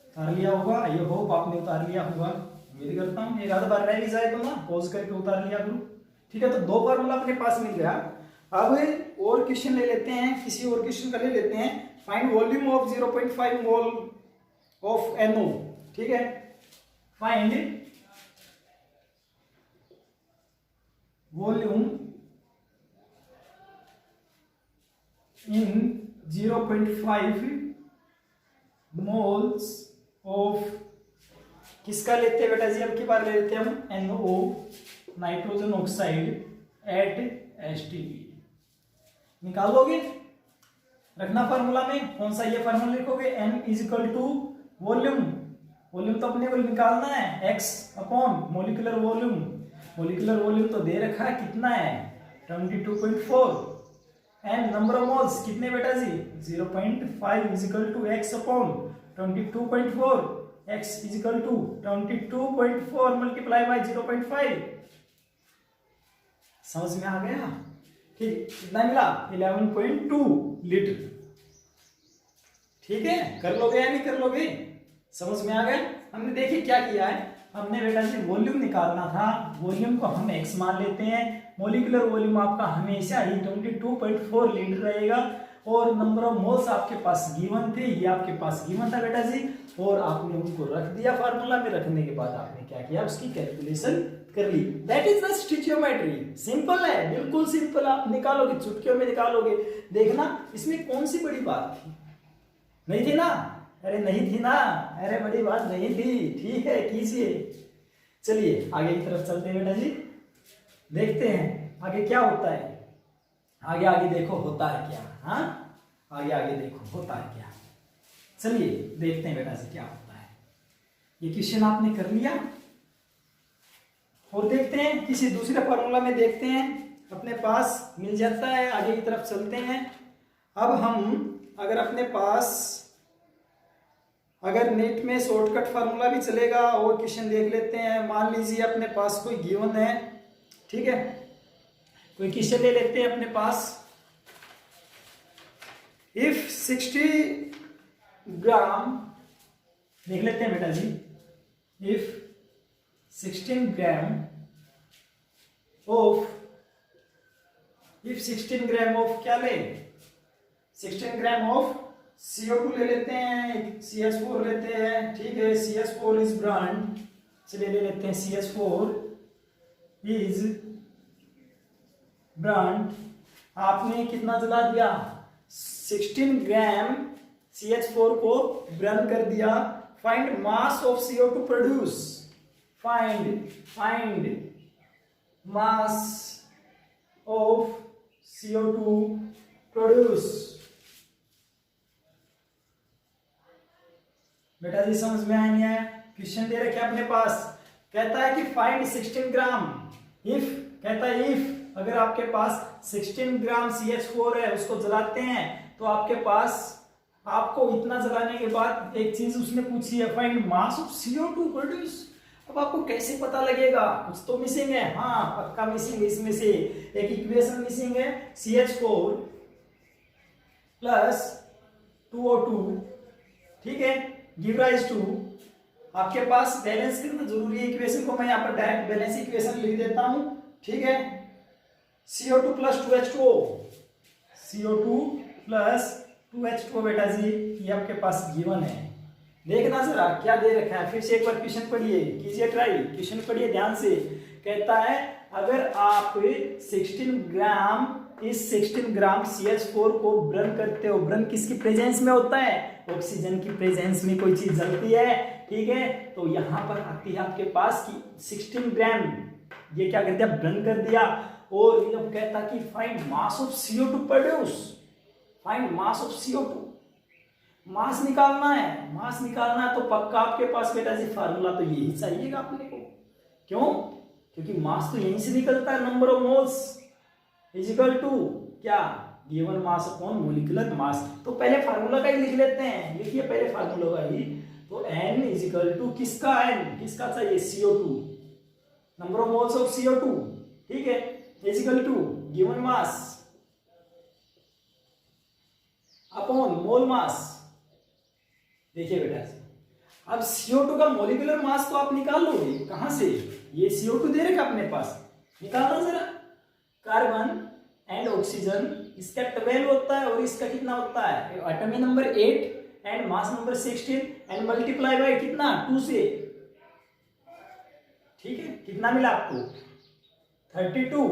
उतार लिया होगा। आई होप आपने उतार लिया होगा, उम्मीद करता हूँ। एक आध बार रह भी जाए तो ना पॉज करके उतार लिया करो। ठीक है, तो 2 फार्मूला अपने पास मिल गया। अब और क्वेश्चन ले लेते हैं, किसी और क्वेश्चन का ले लेते हैं। Find volume of 0.5 mole of NO। ठीक है, find volume in 0.5 moles of, किसका लेते हैं बेटा जी, अब की बार ले लेते हैं हम NO, nitrogen oxide at STP। निकाल लोगे, रखना फार्मूला में। कौन सा ये फार्मूला लिखोगे, M is equal to volume. Volume तो अपने को निकालना है, x upon molecular volume. Molecular volume तो दे रखा है, कितना है 22.4। एंड नंबर ऑफ मोल्स कितने बेटा जी, 0.5 is equal to x upon 22.4। x is equal to 22.4 multiply by 0.5। समझ में आ गया। ठीक, कितना मिला 11.2 लीटर। ठीक है, कर लोगे या नहीं कर लोगे, समझ में आ गया। हमने देखिए क्या किया है, हमने बेटा जी वॉल्यूम निकालना था। वॉल्यूम को हम x मान लेते हैं। मोलिकुलर वॉल्यूम आपका हमेशा ही 22.4 लीटर रहेगा। और नंबर ऑफ मोल्स आपके पास गिवन थे, ये आपके पास गिवन था बेटा जी, और आपने उनको रख दिया फार्मूला में। रखने के बाद आपने क्या किया, उसकी कैलकुलेशन कर ली। That is the stoichiometry. Simple है, बिल्कुल सिंपल, आप निकालोगे, चुटकियों में निकालोगे। देखना इसमें कौन सी बड़ी बात थी, नहीं थी ना, अरे नहीं थी ना, अरे बड़ी बात नहीं थी। ठीक है, कीजिए। चलिए आगे की तरफ चलते हैं बेटा जी, देखते हैं आगे क्या होता है। आगे आगे देखो होता है क्या, हाँ आगे आगे देखो होता है क्या। चलिए देखते हैं बेटा जी क्या होता है। ये क्वेश्चन आपने कर लिया, और देखते हैं किसी दूसरे फॉर्मूला में देखते हैं, अपने पास मिल जाता है। आगे की तरफ चलते हैं। अब हम अगर अपने पास, अगर नेट में शॉर्टकट फार्मूला भी चलेगा, और क्वेश्चन देख लेते हैं। मान लीजिए अपने पास कोई गिवन है, ठीक है, कोई क्वेश्चन ले लेते हैं अपने पास। इफ 60 ग्राम, देख लेते हैं बेटा जी, if 16 gram of, if 16 gram of क्या ले, 16 ग्राम ऑफ CO2 ले लेते हैं, CH4 लेते हैं। ठीक है, CH4 इज ब्रांड, चलिए ले लेते हैं CH4 इज ब्रांड। आपने कितना जला दिया, 16 ग्राम CH4 को ब्रन कर दिया। Find mass of CO2 produce, find mass of CO2 produce. बेटा जी समझ में आया नहीं आया, क्वेश्चन दे रखे अपने पास, कहता है कि फाइंड 16 ग्राम। इफ कहता है इफ अगर आपके पास 16 ग्राम CH4 है, उसको जलाते हैं तो आपके पास, आपको इतना जलाने के बाद एक चीज उसने पूछी है, find mass of CO2 produce. अब आपको कैसे पता लगेगा, कुछ तो मिसिंग है। हाँ पक्का मिसिंग है, इसमें से एक इक्वेशन मिसिंग है, CH4 प्लस 2O2, ठीक है, गिव राइज टू, आपके पास बैलेंस करना जरूरी है इक्वेशन को। मैं यहाँ पर डायरेक्ट बैलेंस इक्वेशन लिख देता हूं, ठीक है। CO2 plus 2H2O, CO2 plus 2H2O बेटा जी, ये आपके पास गिवन है। देखना जरा क्या दे रखा है, फिर से एक बार क्वेश्चन पढ़िए, कीजिए ट्राई, क्वेश्चन पढ़िए ध्यान से। कहता है अगर आप 16 ग्राम CH4 को बर्न करते हो, बर्न किसकी प्रेजेंस में होता है, ऑक्सीजन की प्रेजेंस में कोई चीज जलती है, ठीक है। तो यहां पर आती है आपके पास कि 16 ग्राम, ये क्या कर दिया, बर्न कर दिया। और ये कहता कि find mass of CO2 produce, find mass of CO2, मास निकालना है, मास निकालना है। तो पक्का आपके पास बेटा जी फार्मूला तो यही चाहिएगा अपने को, क्यों, क्योंकि मास तो यहीं से निकलता है, number of moles is equal to क्या, given mass upon molecular mass. तो पहले फार्मूला का ही लिख लेते हैं, लिखिए पहले फार्मूला का ही। तो N इज इक्वल टू किसका, N किसका चाहिए, CO2, number of moles of CO2, ठीक है, is equal to given mass upon mole mass. देखिए बेटा अब CO2 का मोलिकुलर मास तो आप निकाल लोगे कहां से, ये CO2 दे रखा अपने पास, निकालना जरा। कार्बन एंड ऑक्सीजन इसका 12 होता है और इसका कितना होता है, atomic number 8 and mass number 16 and multiply by कितना 2 से, ठीक है, कितना मिला आपको 32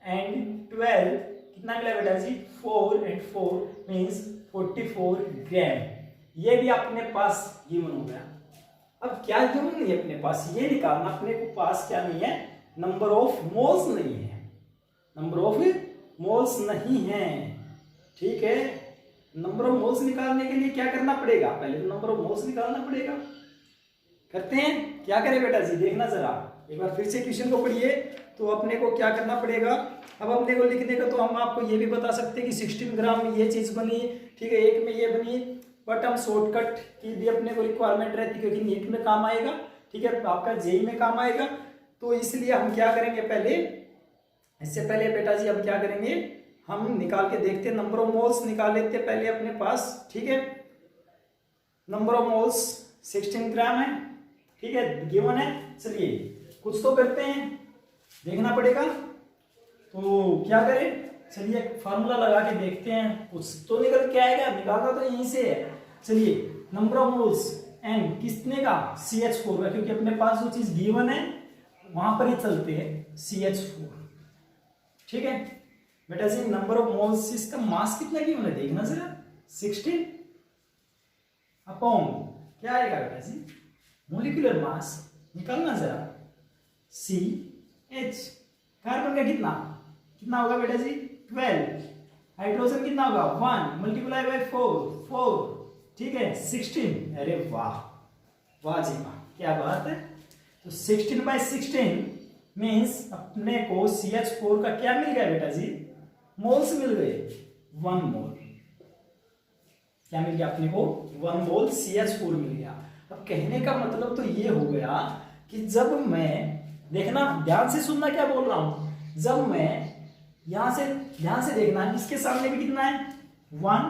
एंड 12 कितना मिला बेटा जी, 4 एंड 4 मींस 44 ग्राम। ये भी अपने पास गिवन हो गया। अब क्या गिवन नहीं है अपने पास, ये निकालना अपने को पास क्या नहीं है, नंबर ऑफ मोल्स नहीं है, नंबर ऑफ मोल्स नहीं है, ठीक है। नंबर ऑफ मोल्स निकालने के लिए क्या करना पड़ेगा, पहले तो नंबर ऑफ मोल्स निकालना पड़ेगा। करते हैं, क्या करें बेटा जी, देखना जरा एक बार फिर से क्वेश्चन को पढ़िए। तो अपने को क्या करना पड़ेगा, अब अपने को लिखने का तो हम आपको ये भी बता सकते हैं कि 16 ग्राम में ये चीज बनी, ठीक है, एक में ये बनी, बट हम शॉर्टकट की भी अपने को रिक्वायरमेंट रहती है क्योंकि नीट में काम आएगा, ठीक है, आपका जेई में काम आएगा। तो इसलिए हम क्या करेंगे, पहले इससे पहले बेटा जी हम क्या करेंगे, हम निकाल के देखते हैं, नंबर ऑफ मोल्स निकाल लेते हैं पहले अपने पास, ठीक है। नंबर ऑफ मोल्स 16 ग्राम है, ठीक है, गिवन है। चलिए कुछ तो करते हैं, देखना पड़ेगा। तो क्या करें, चलिए फार्मूला लगा के देखते हैं, कुछ तो निकल के आएगा, निकालना तो यहीं से है। चलिए नंबर ऑफ मोल्स N किसने का, CH4 का, क्योंकि अपने पास जो चीज गिवन है वहां पर ही चलते हैं, CH4, ठीक है बेटा जी। नंबर ऑफ मोल्स, इसका मास कितना गिवन है देखना जरा, 16 अपॉन क्या आएगा बेटा जी, मोलिकुलर मास निकालना जरा, CH। कार्बन का कितना कितना होगा बेटा जी, 12, हाइड्रोजन कितना होगा 1 मल्टीप्लाई बाय 4, ठीक है, 16। अरे वाह वाह जी वाह, क्या बात है। तो 16 बाय 16 मीन्स अपने को CH4 का क्या मिल गया बेटा जी, मोल्स मिल गए, 1 मोल, क्या मिल गया अपने को, 1 मोल CH4 मिल गया। अब कहने का मतलब तो ये हो गया कि जब मैं, देखना ध्यान से सुनना क्या बोल रहा हूं, जब मैं यहां से ध्यान से देखना, इसके सामने भी कितना है 1,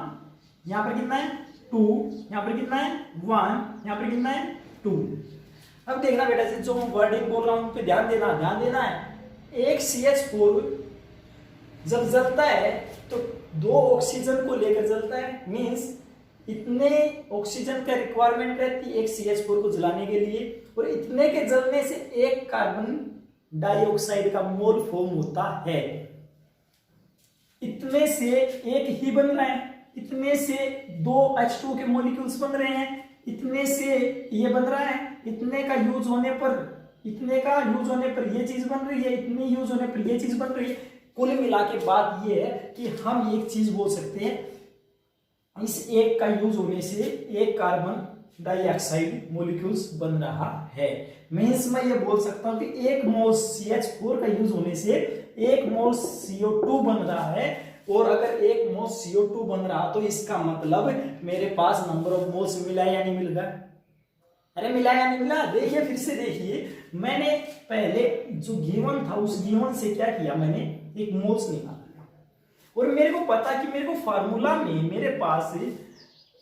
यहां पर कितना है 2, यहां पर कितना है 1, यहां पर कितना है 2। अब देखना बेटा जी, जो मैं वर्डिंग बोल रहा हूं पे ध्यान देना है। एक CH4 जब जलता है तो 2 ऑक्सीजन को लेकर जलता है, मींस इतने ऑक्सीजन का रिक्वायरमेंट रहती है एक CH4 को जलाने के लिए, और इतने के जलने से एक कार्बन डाइऑक्साइड का मोल फॉर्म होता है। इतने से एक ही बन रहा है, इतने से 2 H2 के मॉलिक्यूल्स बन रहे हैं, इतने से ये बन रहा है, इतने का यूज होने पर, इतने का यूज होने पर ये चीज बन रही है, इतने यूज होने पर ये चीज बन रही है। कुल मिला के बात ये है कि हम एक चीज बोल सकते हैं, इस एक का यूज होने से एक कार्बन डाइऑक्साइड मॉलिक्यूल्स बन रहा है। मींस मैं ये बोल सकता हूं कि 1 मोल CH4 का यूज होने से 1 मोल CO2 बन रहा है, और अगर 1 मोल CO2 बन रहा तो इसका मतलब मेरे पास नंबर ऑफ मोल्स मिला या नहीं मिल रहा, अरे मिला या नहीं मिला। देखिए फिर से देखिए, मैंने पहले जो गिवन था उस गिवन से क्या किया, मैंने एक मोल्स निकाला, और मेरे को पता कि मेरे को फार्मूला में मेरे पास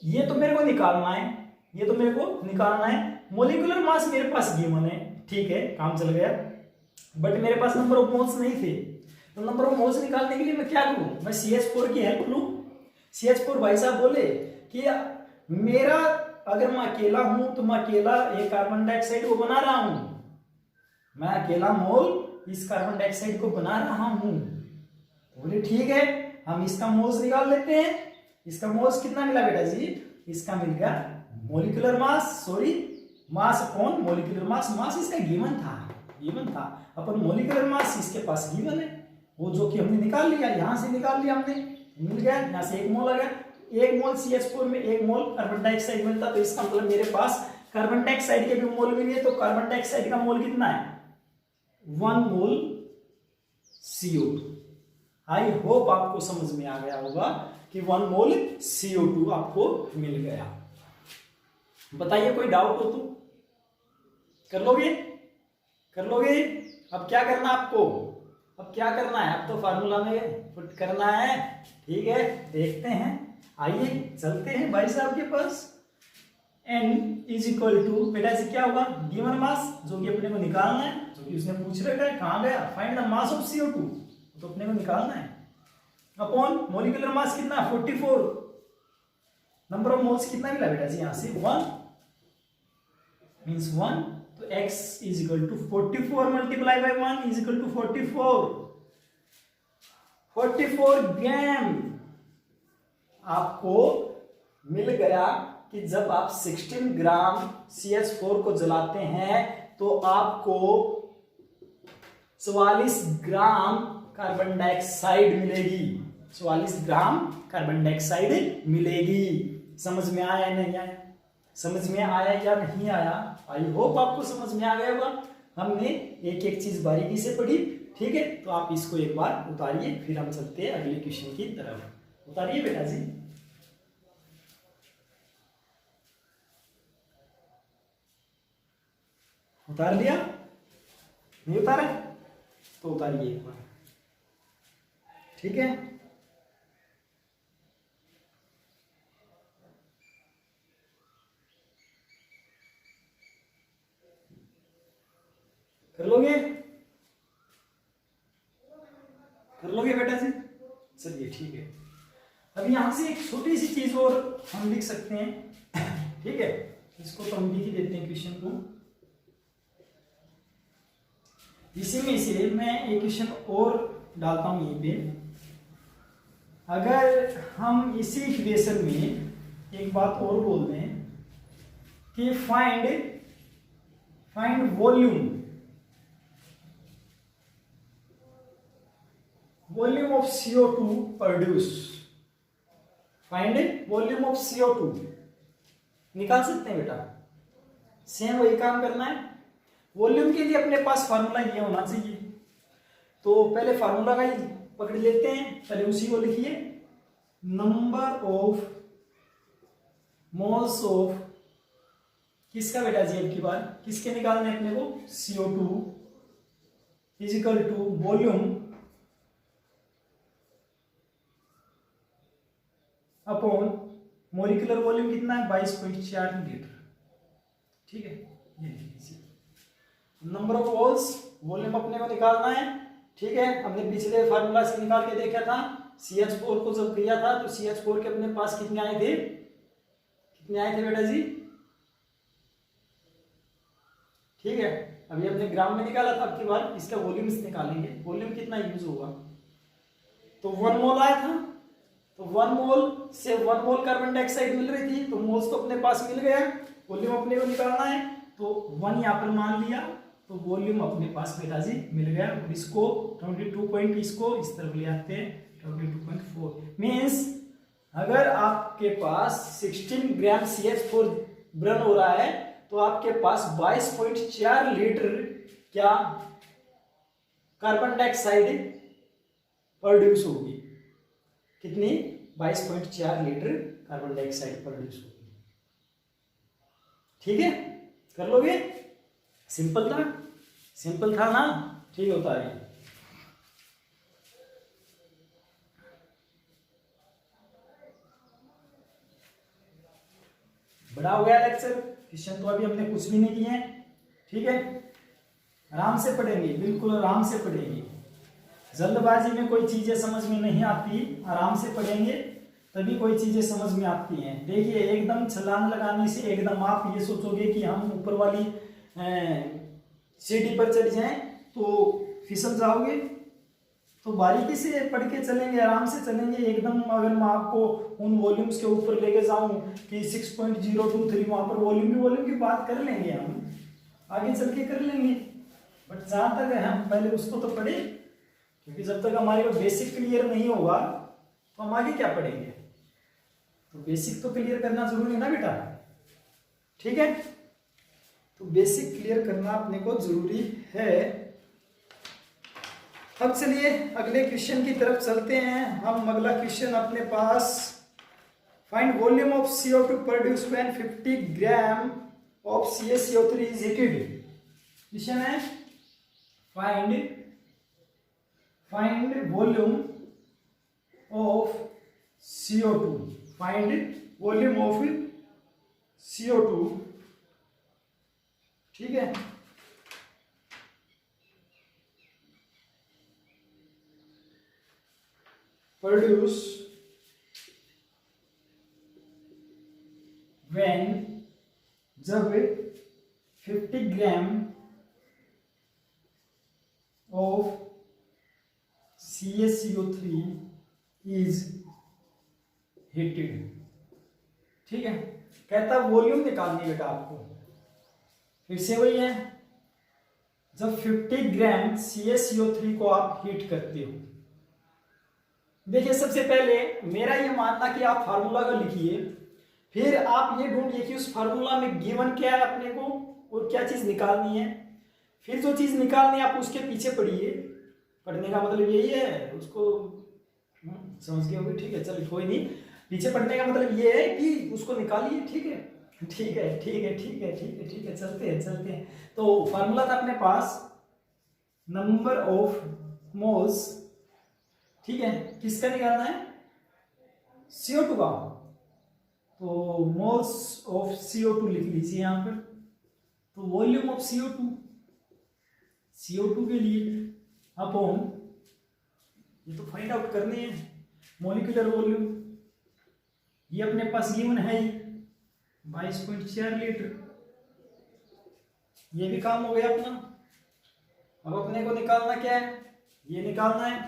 ये तो मेरे को निकालना है, ये तो मेरे को निकालना है, मोलिकुलर मास मेरे पास गिवन है, ठीक है, काम चल गया। बट मेरे पास नंबर ऑफ मोल्स नहीं थे, तो नंबर ऑफ मोल्स निकालने के लिए मैं क्या करूं, मैं CH4 की हेल्प लूं। CH4 भाई साहब बोले कि मेरा अगर मैं अकेला हूं तो मैं अकेला एक कार्बन डाइऑक्साइड को बना रहा हूं, मैं अकेला मोल इस कार्बन डाइऑक्साइड को बना रहा हूं। बोले ठीक है, हम इसका मोल्स निकाल लेते हैं। इसका मोल्स कितना मिला बेटा जी? इसका मिल गया molecular mass, sorry mass upon molecular mass. Mass इसका गिवन था अपन मोलिकुलर मास इसके पास गिवन है, वो जो कि हमने निकाल लिया, यहां से निकाल लिया हमने, मिल गया। यहां से 1 मोल आ गया, 1 मोल CH4 में 1 मोल कार्बन डाइऑक्साइड मिलता, तो इसका मतलब मेरे पास कार्बन डाइऑक्साइड के भी मोल मिले, तो कार्बन डाइऑक्साइड का मोल कितना है? 1 मोल CO2। आई होप आपको समझ में आ गया होगा कि 1 मोल CO2 आपको मिल गया। बताइए कोई डाउट हो तो कर लोगे? अब क्या करना आपको? अब क्या करना है? अब तो फार्मूला में पुट करना है। ठीक है, देखते हैं, आइए चलते हैं भाई साहब के पास। N इज इक्वल टू, बेटा से क्या होगा? गिवन मास, जो कि अपने को निकालना है, जो कि उसने पूछ रखा है, कहां गया? Find the mass of CO2, तो अपने को निकालना है। अपॉन मोलिकुलर मास कितना? 44। नंबर ऑफ मोल्स कितना मिला बेटा जी? यहां से 1 मींस 1, तो x is equal to 44 multiply by 1 is equal to 44 gram आपको मिल गया। कि जब आप 16 ग्राम CH4 को जलाते हैं तो आपको 44 ग्राम कार्बन डाइऑक्साइड मिलेगी। 44 ग्राम कार्बन डाइऑक्साइड मिलेगी। समझ में आया या नहीं आया? समझ में आया या नहीं आया? आई होप आपको समझ में आ गया होगा। हमने एक एक चीज बारीकी से पढ़ी। ठीक है, तो आप इसको एक बार उतारिए, फिर हम चलते हैं अगले क्वेश्चन की तरफ। उतारिए बेटा जी। उतार लिया? नहीं उतारा? तो उतारिए एक बार। ठीक है, कर लोगे बेटा जी? चलिए ठीक है। अब यहां से एक छोटी सी चीज और हम लिख सकते हैं। ठीक है, इसको तो हम लिख ही देते हैं क्वेश्चन को। इसी में से मैं एक क्वेश्चन और डालता हूं यहीं पे। अगर हम इसी इक्वेशन में एक बात और बोल दें कि find volume of CO2 produce. Find volume of CO2 निकाल सकते हैं बेटा। सेम वही काम करना है। वॉल्यूम के लिए अपने पास फार्मूला ये होना चाहिए, तो पहले फार्मूला का ही पकड़ लेते हैं। पहले उसी को लिखिए, नंबर ऑफ मोल्स ऑफ किसका बेटा जी? अब की बार किसके निकालने अपने को? CO2 is equal to volume upon molecular volume कितना है? 22.4 लीटर। ठीक है, ये लिख लीजिए। नंबर ऑफ मोल्स, वॉल्यूम अपने को निकालना है। ठीक है, हमने पिछले फार्मूला से निकाल के देखा था। CH4 को जब किया था तो CH4 के अपने पास कितने आए थे? बेटा जी? ठीक है, अभी हमने ग्राम में निकाला था। अब की बार इसका वॉल्यूम निकालेंगे। वॉल्यूम कितना यूज होगा? तो 1 मोल आया था, तो 1 मोल से 1 मोल कार्बन डाइऑक्साइड मिल रही थी, तो मोल्स तो अपने पास मिल गया। वॉल्यूम अपने को निकालना है, तो 1 यहां पर मान लिया, तो वॉल्यूम अपने पास बेटा जी मिल गया। और इसको 22 पॉइंट, इसको इस तरफ ले आते हैं 22.4। मीन्स अगर आपके पास 16 ग्राम CH4 बर्न हो रहा है तो आपके पास 22.4 लीटर क्या कार्बन डाइऑक्साइड प्रोड्यूस होगी। कितनी? 22.4 लीटर कार्बन डाइऑक्साइड प्रोड्यूस होगी। ठीक है, कर लोगे? सिंपल था ना? ठीक होता है। बड़ा हो गया लेक्चर। क्वेश्चन तो अभी हमने कुछ भी नहीं किए हैं। ठीक है, आराम से पढ़ेंगे, बिल्कुल आराम से पढ़ेंगे। जल्दबाजी में कोई चीजें समझ में नहीं आती, आराम से पढ़ेंगे तभी कोई चीजें समझ में आती हैं। देखिए एकदम छलांग लगाने से एकदम आप ये सोचोगे कि हम ऊपर वाली सीढ़ी पर चढ़ जाएं तो फिसल जाओगे। तो बारीकी से पढ़ के चलेंगे, आराम से चलेंगे एकदम। अगर मैं आपको उन वॉल्यूम्स के ऊपर लेके जाऊं कि 6.023 वहां पर वॉल्यूम की बात कर लेंगे, हम आगे चल के कर लेंगे। बट जहां तक है हम पहले उसको तो पढ़े, क्योंकि जब तक हमारे को बेसिक क्लियर नहीं होगा तो हम आगे क्या पढ़ेंगे। तो बेसिक तो क्लियर करना जरूरी है ना बेटा, ठीक है। तो बेसिक क्लियर करना अपने को जरूरी है। अब चलिए अगले क्वेश्चन की तरफ चलते हैं। हम अगला क्वेश्चन अपने पास, find volume of CO2 produce when 50 gram of CaCO3 is heated. Question है find volume of CO2, find volume of CO2, ठीक है। प्रोड्यूस व्हेन, जब 50 gram of CaCO3 is heated, ठीक है। कहता वॉल्यूम निकालनी बेटा आपको, फिर से वही है, जब 50 ग्राम CaCO3 को आप हीट करते हो। देखिए सबसे पहले मेरा ये मानना कि आप फार्मूला का लिखिए, फिर आप ये ढूंढिए कि उस फार्मूला में गिवन क्या है अपने को और क्या चीज निकालनी है। फिर जो चीज निकालनी है आप उसके पीछे पढ़िए। पढ़ने का मतलब यही है, उसको समझ गए होगे, ठीक है। चलिए कोई नहीं, पीछे पढ़ने का मतलब ये है कि उसको निकालिए, ठीक है ठीक है ठीक है ठीक है ठीक है ठीक है। चलते हैं। तो फार्मूला था अपने पास नंबर ऑफ मोल्स, ठीक है। किसका निकालना है? CO2 का। तो मोल्स ऑफ CO2 लिख लीजिए यहां पर। तो वॉल्यूम ऑफ CO2 के लिए अपॉन, ये तो फाइंड आउट करनी है मॉलिक्यूलर वॉल्यूम, ये अपने पास गिवन है 22.4 लीटर। ये भी काम हो गया अपना। अब अपने को निकालना क्या है? ये निकालना है।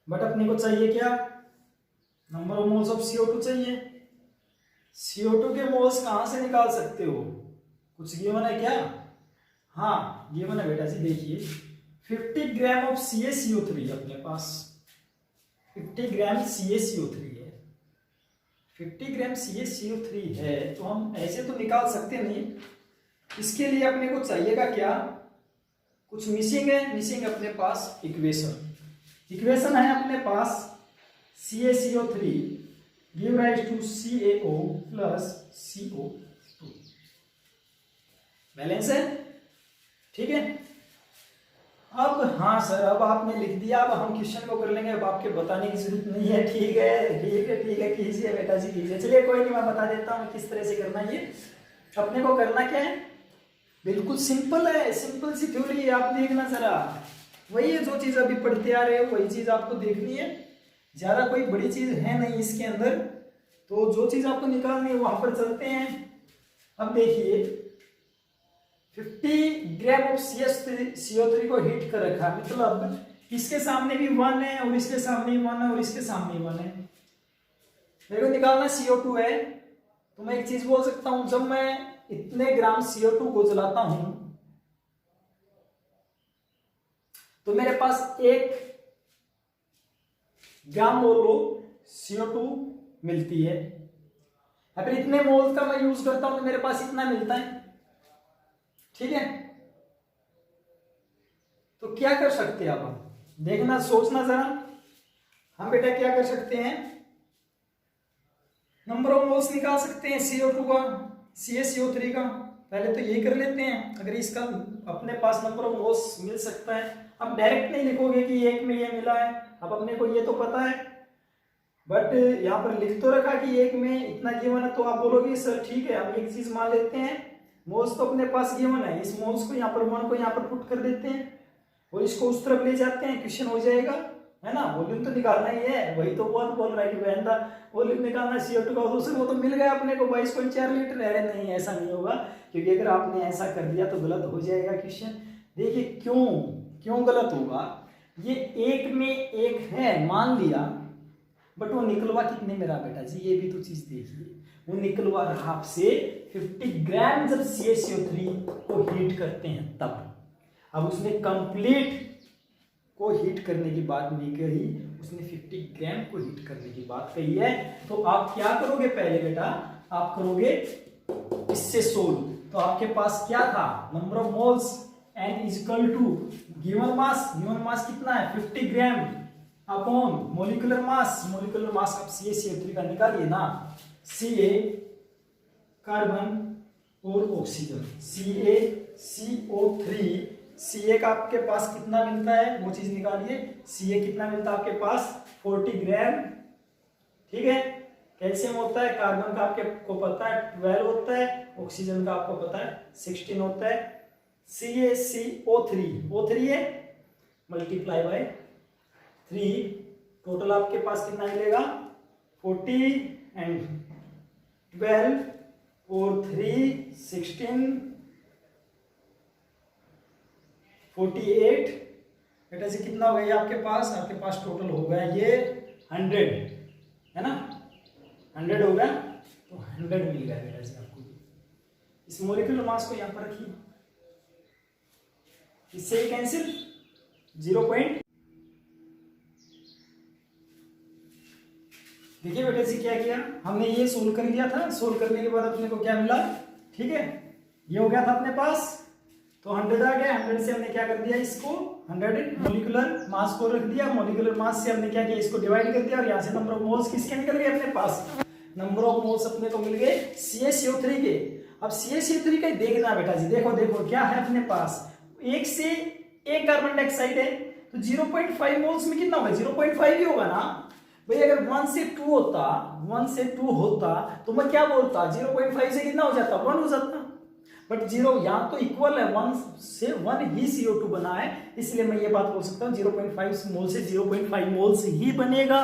बट अपने को चाहिए क्या? Number of moles of CO2 चाहिए। CO2 के मोल्स कहां से निकाल सकते हो? कुछ गिवन है क्या? हाँ गिवन है बेटा जी, देखिए 50 ग्राम ऑफ CaCO3 अपने पास, 50 ग्राम CaCO3 है। 50 ग्राम CaCO3 है तो हम ऐसे तो निकाल सकते नहीं। इसके लिए अपने को चाहिएगा क्या? कुछ मिसिंग है। मिसिंग अपने पास इक्वेशन है अपने पास CaCO3 give rise to CaO plus CO2, balance है, ठीक है। अब हाँ सर, अब आपने लिख दिया, अब हम क्वेश्चन को कर लेंगे, अब आपके बताने की जरूरत नहीं है, ठीक है कीजिए बेटा जी कीजिए। चलिए कोई नहीं, मैं बता देता हूँ किस तरह से करना है। ये अपने को करना क्या है, बिल्कुल सिंपल है, सिंपल सी थ्योरी है। आप देखना जरा, वही है जो चीज अभी पढ़ते आ रहे हो वही चीज आपको देखनी है। ज्यादा कोई बड़ी चीज है नहीं इसके अंदर। तो जो चीज आपको निकालनी है वहां पर चलते हैं। अब देखिए 50 ग्राम ऑफ CO3 को हीट कर रखा, मतलब इसके सामने भी 1 है और इसके सामने भी 1 है और इसके सामने भी 1 है। मेरे को निकालना CO2 है। तो मैं एक चीज बोल सकता हूं, जब मैं इतने ग्राम CO2 को जलाता हूं तो मेरे पास 1 ग्राम मोल CO2 मिलती है। अगर इतने मोल का मैं यूज करता हूं तो मेरे पास इतना मिलता है, ठीक है। तो क्या कर सकते हैं अब हम, देखना सोचना जरा। हम बेटा क्या कर सकते हैं, नंबर ऑफ मोल्स निकाल सकते हैं CO2 का, CaCO3 का। पहले तो यही कर लेते हैं, अगर इसका अपने पास नंबर ऑफ मोल्स मिल सकता है। अब डायरेक्ट नहीं लिखोगे कि एक में ये मिला है, अब अपने को ये तो पता है, बट यहाँ पर लिख तो रखा कि एक में इतना गिवन है। तो आप बोलोगे सर ठीक है, हम एक चीज मान लेते हैं, मोल्स तो अपने पास गिवन है, इस मोल्स को यहाँ पर 1 को यहाँ पर पुट कर देते हैं और इसको उस तरफ ले जाते हैं, क्वेश्चन हो जाएगा। है ना, वॉल्यूम तो निकालना ही है, वही तो बहुत बोल रहा है कि बहन था वॉल्यूम निकालना CO2 का, दूसरे वो तो मिल गया अपने को 22.4 लीटर। अरे नहीं, ऐसा नहीं होगा, क्योंकि अगर आपने ऐसा कर दिया तो गलत हो जाएगा क्वेश्चन। देखिए क्यों क्यों गलत होगा, ये एक में एक है मान लिया, बट वो निकलवा कितने में रहा बेटा जी, ये भी तो चीज देखिए। वो निकलवा रहा आपसे 50 ग्राम जब CaCO3 को हीट करते हैं तब। अब उसने कंप्लीट को हीट करने की बात नहीं कही, उसने 50 ग्राम को हीट करने की बात कही है। तो आप क्या करोगे पहले बेटा, आप करोगे इससे सोल्व। तो आपके पास क्या था, number of moles N is equal to given mass कितना है 50 ग्राम अपॉन मोलिकुलर मास आप CaCO3 का निकालिए ना, Ca कार्बन और ऑक्सीजन, CaCO3, Ca का आपके पास कितना मिलता है वो चीज निकालिए। Ca कितना मिलता है आपके पास 40 ग्राम, ठीक है। कैल्शियम होता है, कार्बन का आपके को पता है 12 होता है, ऑक्सीजन का आपको पता है 16 होता है। CaCO3 O3 है, मल्टीप्लाई बाय 3, टोटल आपके पास कितना मिलेगा 40 एंड 12 और 3 16 48। बेटा जी कितना हो गया आपके पास टोटल हो गया ये 100, है ना, 100 हो गया, तो 100 मिल गया बेटा जी आपको। इस मोलिकुलर मास को यहां पर रखिए, इससे कैंसिल 0 पॉइंट। देखिए बेटा जी क्या किया हमने, ये सोल्व कर लिया था, सोल्व करने के बाद अपने को क्या मिला, ठीक है, ये हो गया था अपने पास, तो 100 आ गया। 100 से हमने क्या कर दिया, इसको 100 मोलिकुलर मास को रख दिया, मोलिकुलर मास से हमने क्या किया, इसको डिवाइड कर दिया, और यहाँ से नंबर ऑफ मोल्स किसके निकल गए अपने पास, नंबर ऑफ मोल्स अपने को मिल गए CaCO3 के। अब CaCO3 का देखना बेटा जी, देखो क्या है अपने पास, एक से एक कार्बन डाइऑक्साइड है, तो 0.5 मोल्स में कितना होगा, 0.5 ही होगा ना भाई। अगर 1 से 2 होता तो मैं क्या बोलता, 0.5 से कितना हो जाता, 1 हो जाता, बट 0 यहाँ तो इक्वल है, 1 से 1 ही CO2 बना है, इसलिए मैं ये बात बोल सकता हूँ 0.5 मोल से 0.5 मोल्स ही बनेगा।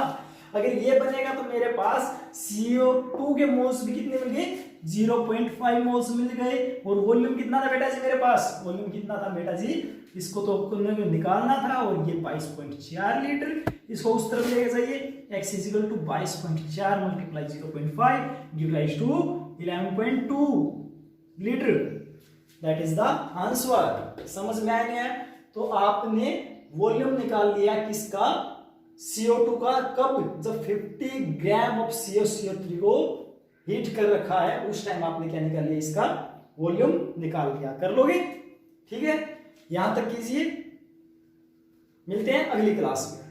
अगर ये बनेगा तो मेरे पास CO2 के मोल्स भी कितने मिल गए, 0.5 मोल्स मिल गए। और वॉल्यूम कितना था बेटा जी मेरे पास, वॉल्यूम कितना था बेटा जी, इसको तो आपको निकालना था, और ये 22.4 लीटर, इसको उस तरफ लेके जाइए, x is equal to 22.4 multiply 0.5 give rise to 11.2 litre, that is the answer. समझ में आया नहीं? तो आपने वॉल्यूम निकाल लिया किसका, CO2 का, कब, जब 50 ग्राम ऑफ CaCO3 को हीट कर रखा है, उस टाइम आपने क्या निकाल लिया, इसका वॉल्यूम निकाल लिया। कर लोगे, ठीक है, यहां तक कीजिए, मिलते हैं अगली क्लास में।